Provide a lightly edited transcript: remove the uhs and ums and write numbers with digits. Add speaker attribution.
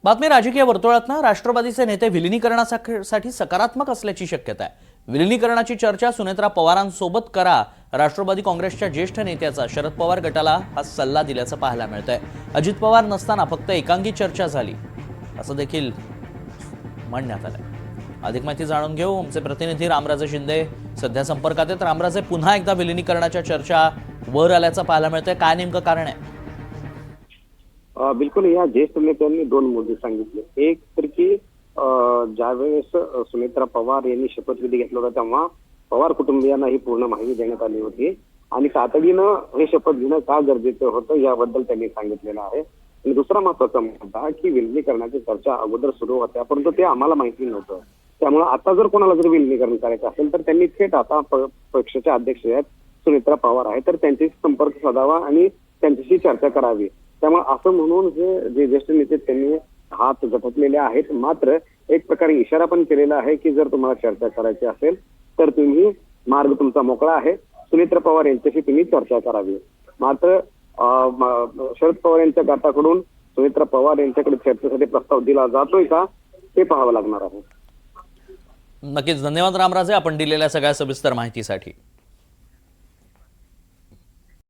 Speaker 1: बातमी राजकीय वर्तुळातनं राष्ट्रवादीचे नेते विलिनीकरणासाठी सकारात्मक असल्याची शक्यता आहे। विलिनीकरणाची चर्चा सुनेत्रा पवारांसोबत करा, राष्ट्रवादी काँग्रेसच्या ज्येष्ठ नेत्याचा शरद पवार गटाला हा सल्ला दिल्याचं पाहायला मिळतंय। अजित पवार नसताना फक्त एकांगी चर्चा झाली असं देखील म्हणण्यात आलंय। अधिक माहिती जाणून घेऊ, आमचे प्रतिनिधी रामराजे शिंदे सध्या संपर्कात आहेत। रामराजे, पुन्हा एकदा विलिनीकरणाच्या चर्चा वर आल्याचं पाहायला मिळतंय, काय नेमकं कारण आहे?
Speaker 2: बिलकुल या ज्येष्ठ नेत्यांनी दोन मुद्दे सांगितले। एक तर की ज्यावेळेस सुनेत्रा पवार यांनी शपथविधी घेतला होता तेव्हा पवार कुटुंबियांना ही पूर्ण माहिती देण्यात आली होती आणि तातडीनं हे शपथ घेणं का गरजेचं होतं याबद्दल त्यांनी सांगितलेलं आहे। आणि दुसरा महत्वाचा मुद्दा की विलिनीकरणाची चर्चा अगोदर सुरू होत्या, परंतु ते आम्हाला माहिती नव्हतं। त्यामुळे आता जर कोणाला जर विलिनीकरण करायचं असेल तर त्यांनी थेट आता पक्षाचे अध्यक्ष आहेत सुनेत्रा पवार आहेत तर त्यांच्याशी संपर्क साधावा आणि त्यांच्याशी चर्चा करावी। त्यामुळे असं म्हणून हे जे ज्येष्ठ नेते त्यांनी हात झटकलेले आहेत। मात्र एक प्रकारे इशारा पण केलेला आहे की जर तुम्हाला चर्चा करायची असेल तर तुम्ही मार्ग तुमचा मोकळा आहे, सुनेत्रा पवार यांच्याशी तुम्ही चर्चा करावी। मात्र शरद पवार यांच्या गटाकडून सुनेत्रा पवार यांच्याकडे चर्चेसाठी प्रस्ताव दिला जातोय का हे पाहावं लागणार आहे।
Speaker 1: नक्कीच धन्यवाद रामराजे, आपण दिलेल्या सगळ्या सविस्तर माहितीसाठी।